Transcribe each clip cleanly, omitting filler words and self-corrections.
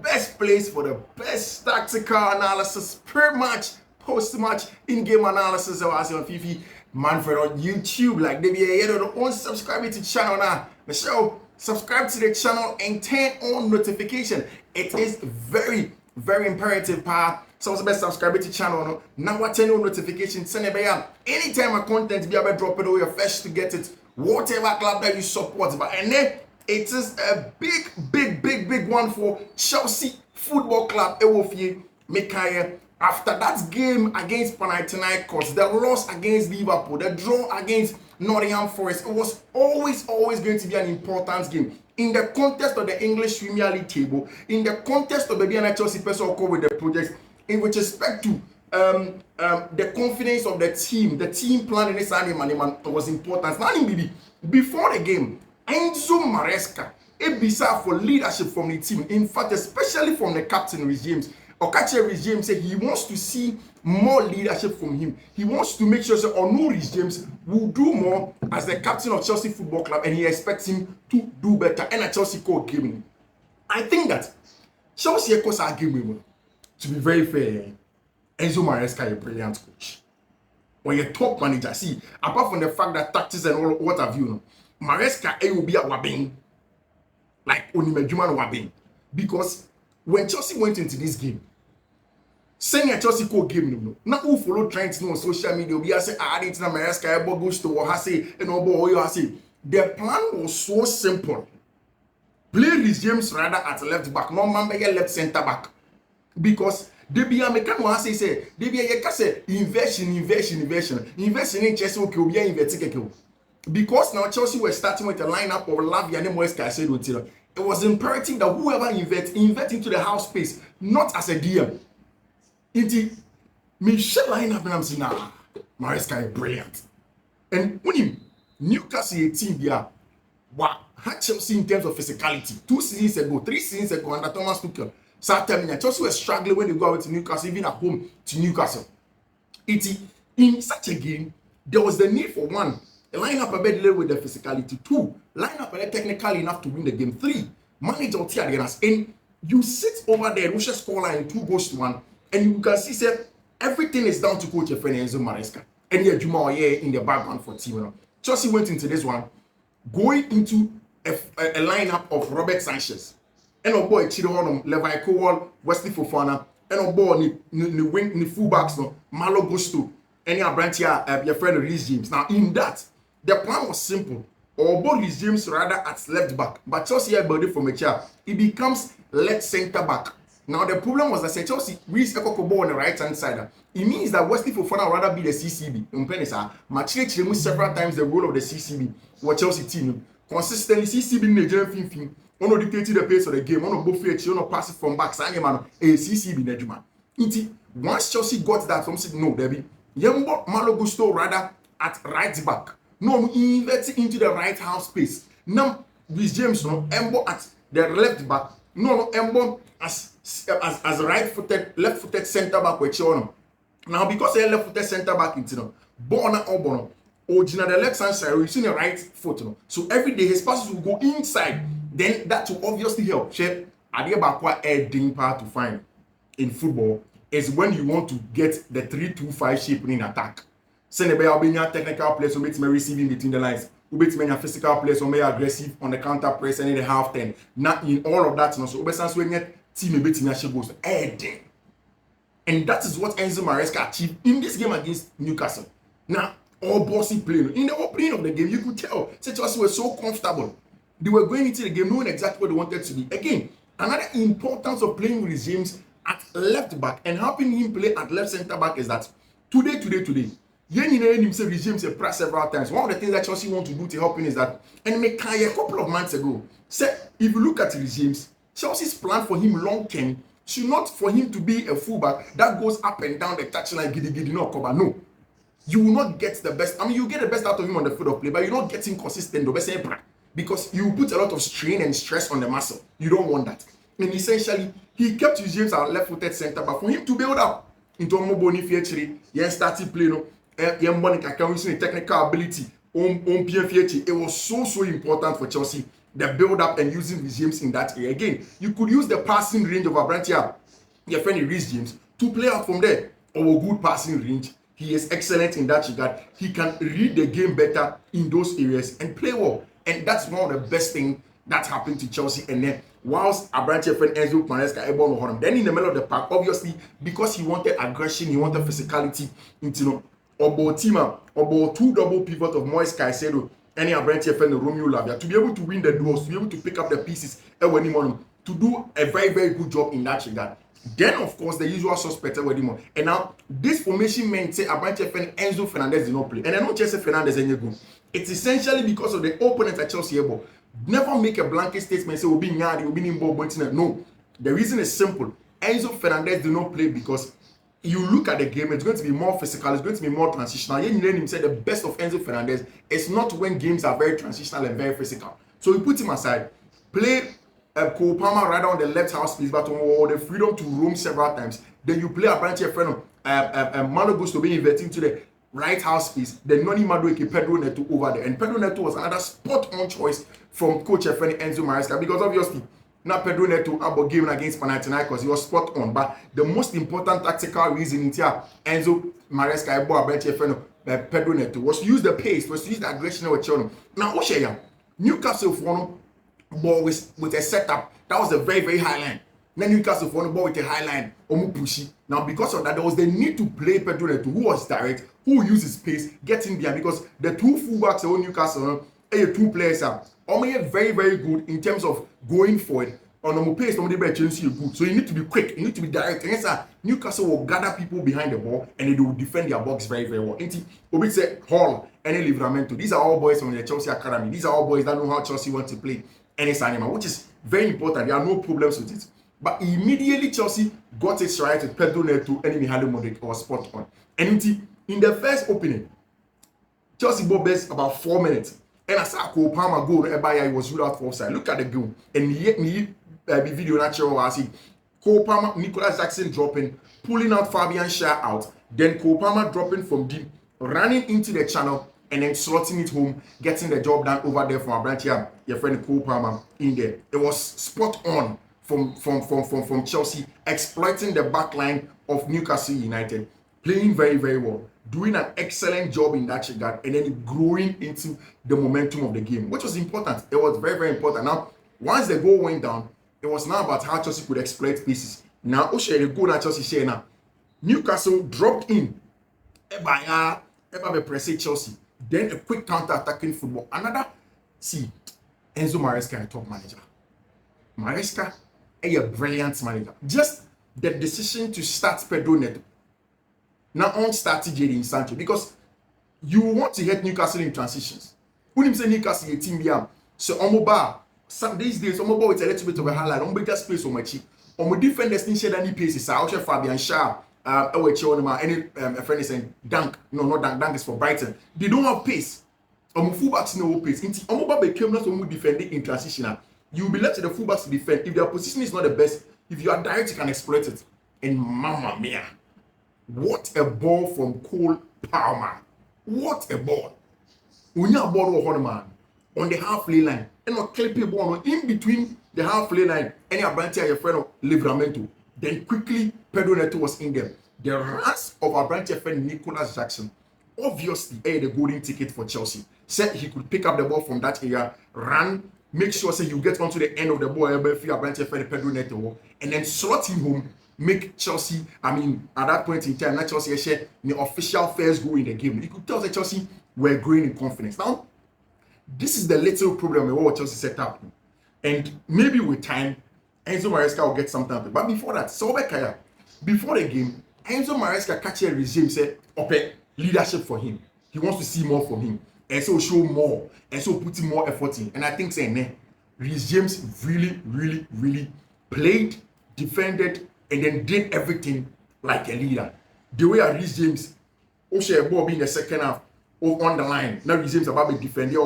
best place for the best tactical analysis, pre-match, post-match, in-game analysis. I was on Fiifi Manfred on YouTube. Like, don't subscribe to the channel now. Michelle, subscribe to the channel and turn on notification. It is very, very imperative, So also best subscribe to the channel. Now what turn on notification. Send it by anytime a content be able to drop it, or you're first to get it. Whatever club that you support, and then it is a big one for Chelsea Football Club. After that game against Panathinaikos, the loss against Liverpool, the draw against Nottingham Forest, it was always going to be an important game in the context of the English Premier League table, in the context of the Chelsea person with the project, in which respect to the confidence of the team planning this animal was important. Now, before the game, Enzo Maresca, a bizarre for leadership from the team. In fact, especially from the captain, Rhys James. Okache Rhys James said he wants to see more leadership from him. He wants to make sure that Rhys James will do more as the captain of Chelsea Football Club, and he expects him to do better. And a Chelsea called game. I think that Chelsea echoes our game. To be very fair, Enzo Maresca is a brilliant coach. Or a top manager. See, apart from the fact that tactics and all what have you, Maresca will be a wabbing. Like Onimejuman wabbing. Because when Chelsea went into this game, saying a Chelsea called game, now who follow trends on social media, we are saying, I didn't know Maresca goes to Ohase and Obo. The plan was so simple. Play Rhys James rather at left back, no man left center back. Because they be a mechanic say they be a investing in Chelsea will be investing. Because now Chelsea were starting with a lineup of Lavia and Moesca said it was imperative that whoever invest into the house space, not as a DM. Michelle lineup and I'm saying, nah, Maresca is brilliant. And when you Newcastle a team here, wow, had Chelsea in terms of physicality 3 seasons ago under Thomas Tuchel. Chelsea were struggling when they go out to Newcastle, even at home to Newcastle. In such a game, there was the need for one, a line up a bit little with the physicality. 2, line up a bit technical enough to win the game. 3, manage out here against. And you sit over there, Russia scoreline 2-1, and you can see say everything is down to coach your friend Enzo Maresca. And yeah, Juma in the background for team. Chelsea went into this one going into a lineup of Robert Sanchez. And our boy Chido Levi Cowell, Wesley Fofana, and our boy ni fullbacks no Malo Gusto, and your branch your friend Rhys James. Now in that, the plan was simple. Our boy Rhys James rather at left back, but Chelsea body from a chair, it becomes left center back. Now the problem was that Chelsea Rhys Ekokobo on the right hand side. It means that Wesley Fofana rather be the CCB. Match several times the role of the CCB. What Chelsea team consistently CCB in the German ono dictate the pace of the game, ono both feet, ono pass it from back, sanye man, CCB Nejuma. Once Chelsea got that, some said, no, Debbie, Yembo Malo Gusto rather at right back. No, invert into the right half space. Now, Rhys James, no, Embo at the left back. No, Embo as left-footed center back with Chono. Now, because they're left-footed center back into no, Bona or Bono, original the left hand side, using the right foot. No. So every day his passes will go inside. Then that will obviously help. Chef, a ding part to find in football is when you want to get the 3-2-5 shape in attack. Send a being technical players who makes me receiving between the lines, who makes me physical players who may aggressive on the counter press and in the half 10. Not in all of that, no. So Obesan's when yet team a bit in goes ding. And that is what Enzo Maresca achieved in this game against Newcastle. Now, all bossy play. In the opening of the game, you could tell Chelsea were so comfortable. They were going into the game knowing exactly what they wanted to be. Again, another importance of playing with Rhys James at left back and helping him play at left center back is that today, Yen himself Rhys James said press several times. One of the things that Chelsea want to do to help him is that, and Mekai a couple of months ago said, if you look at Rhys James, Chelsea's plan for him long term should not for him to be a fullback that goes up and down the touchline, giddy, no cover. No. You will not get the best. I mean, you get the best out of him on the field of play, but you're not getting consistent. Because you put a lot of strain and stress on the muscle. You don't want that. And essentially, he kept Rhys James our left-footed center, but for him to build up into a more bony feature, he started playing, using technical ability, it was so important for Chelsea the build up and using Reece James in that area. Again, you could use the passing range of Abrantia, your friend Reece James, to play out from there. Or a good passing range. He is excellent in that regard. He can read the game better in those areas and play well. And that's one of the best things that happened to Chelsea. And then whilst Abrantia friend Enzo Maresca able to him, then in the middle of the park, obviously because he wanted aggression, he wanted physicality into Obo Tima, Obo two double pivot of Moise Caicedo, any Abrantia friend Romeo Lavia to be able to win the duels, to be able to pick up the pieces, to do a very, very good job in that regard. Then, of course, the usual suspect with him. And now, this formation meant say Abrantia friend Enzo Fernandez did not play. And I know Chelsea Fernandez and go. It's essentially because of the opponent at Chelsea. Never make a blanket statement say we'll be nyadi, we'll be in ball. No. The reason is simple. Enzo Fernandez did not play because you look at the game, it's going to be more physical, it's going to be more transitional. Him said the best of Enzo Fernandez is not when games are very transitional and very physical. So we put him aside, play Cole Palmer rather on the left half space, but or the freedom to roam several times. Then you play a branch friend of Malo Gusto being inverting to the right half space. Then Noni Madueke Pedro Neto over there. And Pedro Neto was another spot-on choice from coach friend Enzo Maresca because obviously not Pedro Neto about game against Panathinaikos, he was spot on. But the most important tactical reason in here, Enzo Maresca about a branch friend of Pedro Neto was to use the pace, was to use the aggression with Chelsea. Now, Oshaya, Newcastle for ball with a setup that was a very, very high line. Then Newcastle for the ball with a high line, pushy. Now, because of that, there was the need to play Pedro Neto, who was direct, who uses pace, getting behind, because the two fullbacks of Newcastle, two players are very, very good in terms of going forward. On the pace, somebody better change you good. So you need to be quick, you need to be direct. And yes, Newcastle will gather people behind the ball and they will defend their box very, very well. Obi said Hall, any Livramento. These are all boys from the Chelsea Academy. These are all boys that know how Chelsea want to play. And it's animal, which is very important. There are no problems with it. But immediately Chelsea got it right with Pedro Neto and Mihailo Modric was spot on. And in the first opening, Chelsea ball best about 4 minutes. And I saw Cole Palmer goal, everybody was ruled out for offside. Look at the goal. And the video natural I see Cole Palmer, Nicolas Jackson dropping, pulling out Fabian Schär out. Then Cole Palmer dropping from deep, running into the channel, and then slotting it home, getting the job done over there from Abrantia, your friend Cole Palmer in there. It was spot on from Chelsea, exploiting the back line of Newcastle United, playing very, very well, doing an excellent job in that regard, and then growing into the momentum of the game, which was important. It was very, very important. Now, once the goal went down, it was now about how Chelsea could exploit pieces. Now, the goal that Chelsea share now. Newcastle dropped in. Eba press Chelsea. Then a quick counter-attacking football. Another, see, Enzo Maresca, a top manager. Maresca, a brilliant manager. Just the decision to start Pedro Neto. Now on starting Jadon Sancho because you want to hit Newcastle in transitions. When you say Newcastle, a team beyond. So Omoba, some these days, Omoba with a little bit of a highlight. On better space on my cheek. On my defenders, didn't share any paces. I also Fabian Schär. Any friend is saying Dunk. No, not Dunk. Dunk is for Brighton. They don't have pace. Fullbacks no pace. Omoba became not someone defending in transition. You will be left to the fullbacks to defend. If their position is not the best, if you are direct, you can exploit it. And mamma mia, what a ball from Cole Palmer! What a ball! When you have ball on the halfway line, and not clipping ball in between the halfway line, and your Abrantia, your friend of Livramento. Then quickly, Pedro Neto was in there. The runs of Abrantia friend Nicolas Jackson, obviously, the golden ticket for Chelsea. Said he could pick up the ball from that area, run, make sure say you get onto the end of the ball, Abrantia friend Pedro Neto, and then slot him home. Make Chelsea, at that point in time, not Chelsea share the official first goal in the game. You could tell that Chelsea were growing in confidence. Now, this is the little problem with what Chelsea set up. And maybe with time, Enzo Maresca will get something out. But before that, before the game, Enzo Maresca catch a regime, said, okay, leadership for him. He wants to see more from him. And so show more. And so put more effort in. And I think saying, Reece James really, really, really played, defended, and then did everything like a leader. The way Reece James, Osha ball in the second half, on the line. Now Reece James about to defend a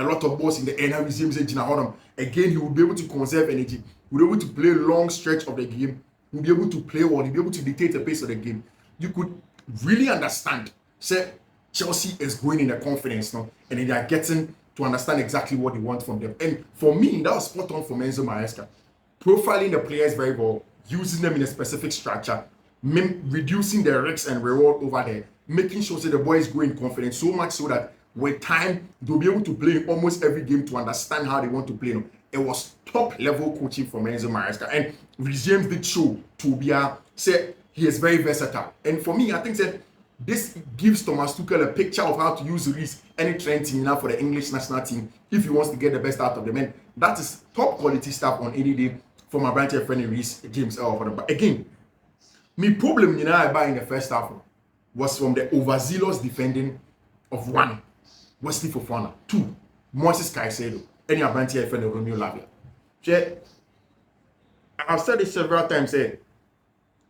lot of balls in the air. Now Reece James again, he will be able to conserve energy. He will be able to play long stretch of the game. He will be able to play well. He will be able to dictate the pace of the game. You could really understand. Say Chelsea is going in the confidence now, and then they are getting to understand exactly what they want from them. And for me, that was spot on for Enzo Maresca. Profiling the players very well, using them in a specific structure, reducing the risks and reward over there, making sure that the boys go in confidence so much so that with time they'll be able to play almost every game to understand how they want to play. It was top level coaching from Enzo Maresca, and James did show to be said he is very versatile. And for me, I think that this gives Thomas Tuchel a picture of how to use Reece any training now for the English national team if he wants to get the best out of them. And that is top quality stuff on any day for my branch friend Reece James. But again, my problem I buy in the first half was from the overzealous defending of one, Wesley Fofana, two, Moses Caicedo, any branch friend Romeo Lavia. I've said this several times.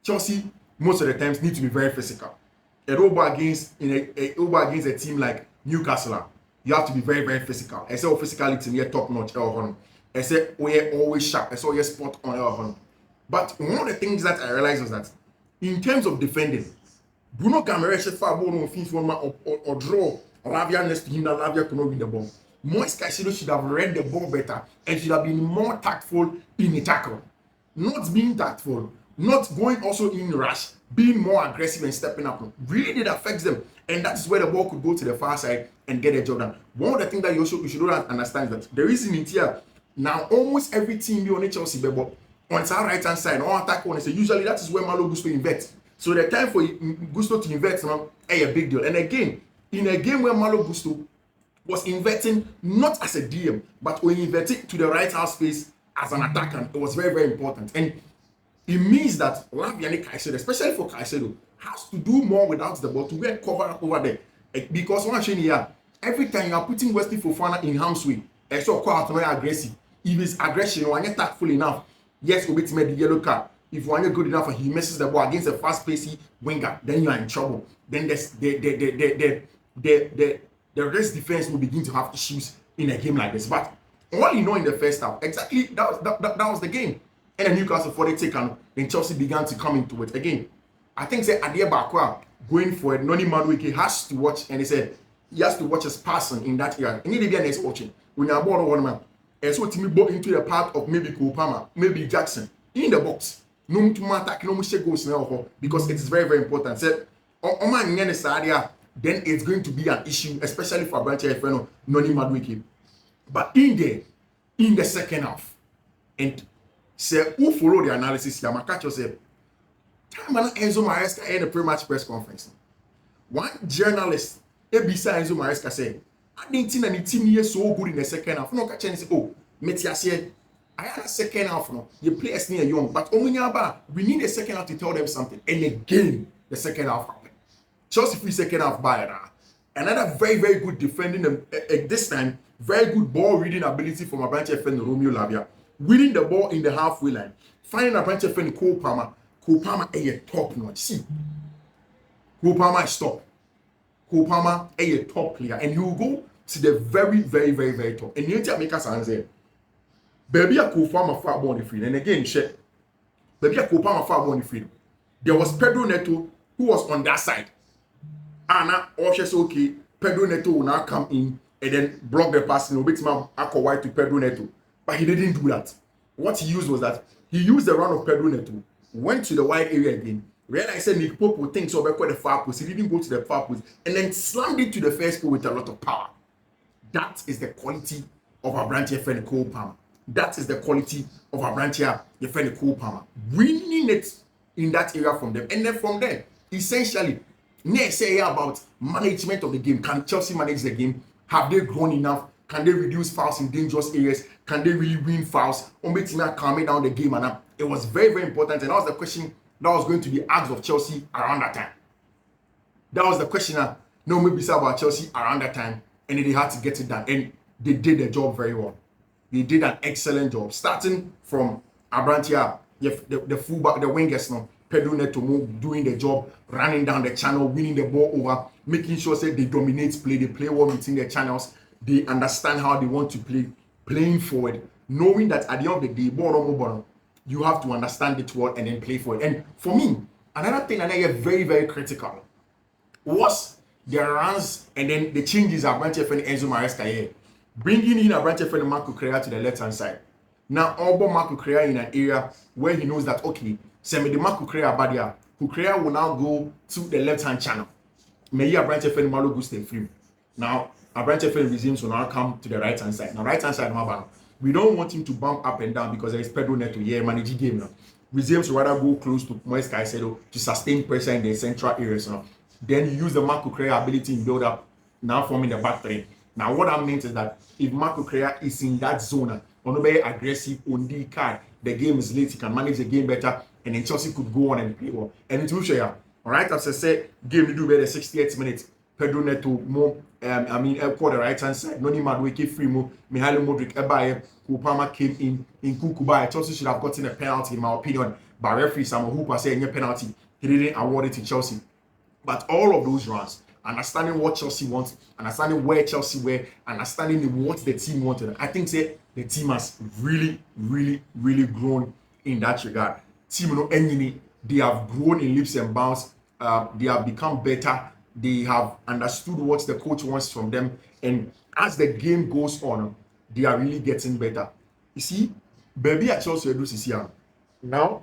Chelsea most of the times need to be very physical. Against a team like Newcastle, you have to be very, very physical. I say physicality near top notch. I say we're always sharp. I saw your spot on. But one of the things that I realized was that in terms of defending, Bruno Guimaraes should far more on or draw Lavia next to him that Lavia could not win the ball. Moise Caicedo should have read the ball better and should have been more tactful in the tackle. Not being tactful, not going also in rush, being more aggressive and stepping up really did affect them. And that's where the ball could go to the far side and get a job done. One of the things that you should understand is that the reason in here, now almost every team you on Chelsea, but on its right hand side, on attack one, so usually that is where Malo Gusto invests. So the time for Gusto to invest now is a big deal. And again, in a game where Malo Gusto was investing not as a DM, but when investing to the right half space as an attacker, it was very, very important. And it means that Lavia Caicedo, especially for Caicedo, has to do more without the ball to get cover up over there. Because one thing here, every time you are putting Wesley Fofana in harm's way, it's so quite aggressive. If it's aggression, when you're tactful enough, yes, we'll be the yellow card. If one is good enough and he misses the ball against a fast-paced winger, then you are in trouble. Then the rest defense will begin to have issues in a game like this. But all you know in the first half, exactly that was the game. And then Newcastle for the take and then Chelsea began to come into it again. I think say Adia Bakwa going for it, Noni Madueke has to watch, and he said he has to watch his person in that area. And he did next watching. When you're born one man, and so Timmy bought into the part of maybe Kopama, maybe Jackson in the box. No to attack, no mistake goes now because it is very, very important. Said Oman Sadia, then it's going to be an issue, especially for Branch Efreno, Noni Madueke. But in the second half, and say who follow the analysis here, I catch yourself. Time Enzo Maresca in a pre-match press conference. One journalist, Ebisa Enzo Maresca said, I didn't think any team here so good in the second half. No, catch and say, oh, Metia said, I had a second half. No, the players near young, but we need a second half to tell them something. And again, the second half happened. Chelsea free second half by another very, very good defending. This time, very good ball reading ability from a branch friend Romeo Lavia. Winning the ball in the halfway line, finding a branch friend Cole Palmer. Cole Palmer is top notch. See, Cole Palmer is top. Cole Palmer is a top player, and he will go to the very, very, very, very top. And you need to make us answer. Baby, a Cole Palmer far born the freedom. And again, shit. Baby, a Cole Palmer far born the freedom. There was Pedro Neto who was on that side. Anna, all she's okay. Pedro Neto will now come in and then block the pass. And bit man Akko White to Pedro Neto. But he didn't do that. What he used was that he used the run of Pedro Neto, went to the wide area again, realized that Nick Pope would think so back the far post. He didn't go to the far post, and then slammed it to the first post with a lot of power. That is the quality of our branch friend Cole Palmer. That is the quality of our branch your friend Cole Palmer. Winning it in that area from them. And then from there, essentially, next say about management of the game. Can Chelsea manage the game? Have they grown enough? Can they reduce fouls in dangerous areas? Can they really win fouls? Calming down the game, and it was very, very important. And that was the question that was going to be asked of Chelsea around that time. That was the question that no maybe said about Chelsea around that time, and they had to get it done. And they did the job very well. They did an excellent job, starting from Abrantia, the fullback, the wingers now. Pedro Neto doing the job, running down the channel, winning the ball over, making sure that they dominate play, they play well within the channels. They understand how they want to play, playing forward, knowing that at the end of the day, ball, you have to understand it well and then play forward. And for me, another thing that I get very, very critical was the runs and then the changes at Branch and Enzo Maresca here. bringing in a branch friend Marco Correa to the left-hand side. Now, Albo Marco Correa in an area where he knows that, okay, send me the Marco Correa Badia. Correa will now go to the left-hand channel. May a branch friend Malo go stay free. Now, a branch friend resumes will now come to the right-hand side. Now, right-hand side, we don't want him to bump up and down because there is Pedro Neto here managing game now. Resumes will rather go close to Moise Caicedo to sustain pressure in the central areas now. Then you use the Marco Correa ability in build up, now forming the back three. Now, what that means is that if Marco Correa is in that zone, on very aggressive on the card, the game is late, he can manage the game better, and then Chelsea could go on and play well. And it will show you. All right, as I said, game to do better 68 minutes. Pedro Neto, more, for the right hand side. Noni Madueke Frimo, Mihailo Modric, Ebaye, Kupama came in Kukubai. Chelsea should have gotten a penalty, in my opinion. But referee Samuel Hooper said a penalty. He didn't award it to Chelsea. But all of those runs, understanding what Chelsea wants, understanding where Chelsea were, understanding what the team wanted, I think say the team has really grown in that regard. Team no enemy, they have grown in leaps and bounds. They have become better. They have understood what the coach wants from them, and as the game goes on, they are really getting better. You see, baby at Chelsea do this year. Now,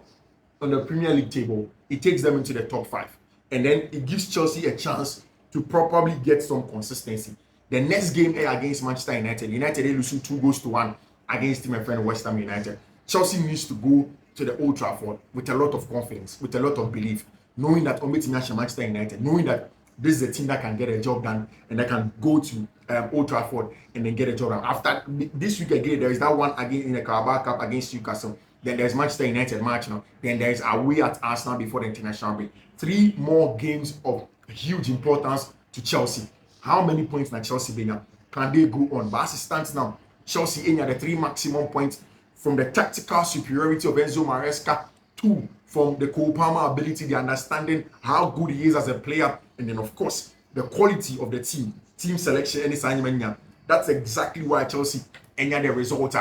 on the Premier League table, it takes them into the top 5, and then it gives Chelsea a chance to properly get some consistency. The next game against Manchester United, they lose 2-1 against Team friend West Ham United. Chelsea needs to go to the Old Trafford with a lot of confidence, with a lot of belief, knowing that Manchester United, knowing that this is a team that can get a job done and that can go to Old Trafford and then get a job done. After this week again, there is that one again in the Carabao Cup against Newcastle. Then there's Manchester United match now. Then there's away at Arsenal before the international break. 3 more games of huge importance to Chelsea. How many points na Chelsea be now? Can they go on? But as it stands now, Chelsea in at the 3 maximum points from the tactical superiority of Enzo Maresca, 2 from the Cole Palmer ability, the understanding how good he is as a player, and then of course the quality of the team selection, and assignment. That's exactly why Chelsea and the result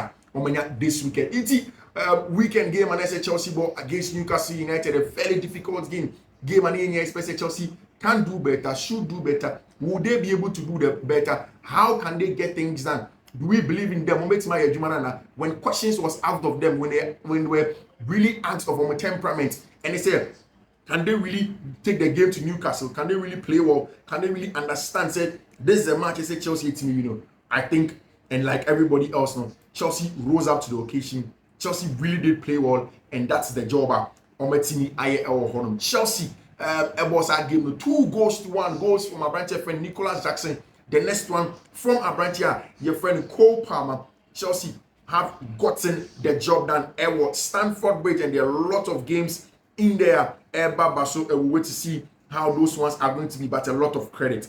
this weekend. It's weekend game, and I say Chelsea ball against Newcastle United, a very difficult game. And especially Chelsea can do better, should do better. Would they be able to do the better? How can they get things done? Do we believe in them? When questions was asked of them, when they were really asked of a temperament, and they said, can they really take the game to Newcastle? Can they really play well? Can they really understand? Said this is a match. I said Chelsea team, I think, and like everybody else, Chelsea rose up to the occasion. Chelsea really did play well, and that's the job. Chelsea, was that game 2-1 goals from a branch friend Nicholas Jackson. The next one from a branch your friend Cole Palmer. Chelsea have gotten the job done. Stamford Bridge, and there are a lot of games in there. So we'll wait to see how those ones are going to be. But a lot of credit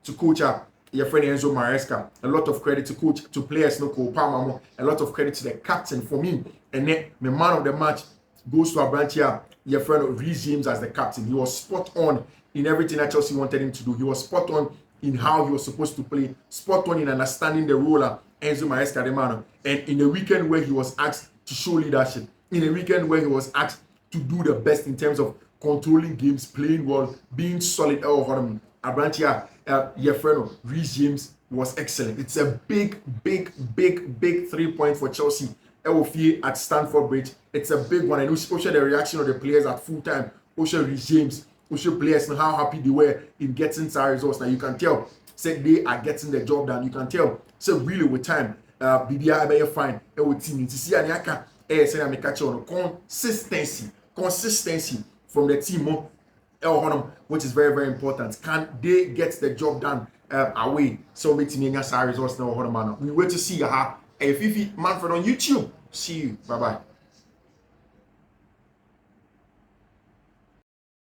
to coach your friend Enzo Maresca. A lot of credit to players, Cole Palmer. A lot of credit to the captain for me. And then the man of the match goes to a branch your friend Reece James as the captain. He was spot on in everything that Chelsea wanted him to do. He was spot on in how he was supposed to play, spot on in understanding the role of Enzo Maresca, the man. And in a weekend where he was asked to show leadership, in a weekend where he was asked to do the best in terms of controlling games, playing well, being solid. Abrantia, your friend Reece James was excellent. It's a big 3 point for Chelsea. At Stamford Bridge. It's a big one. And we show the reaction of the players at full time. We show Reece James. We show players and how happy they were in getting some results. Now you can tell, say they are getting the job done. You can tell, so really with time, BBI fine. Team to see Anyaka. Say I catch on consistency from the team, which is very important. Can they get the job done away? So we team results now. We wait to see Fiifi Manfred on YouTube. See you. Bye.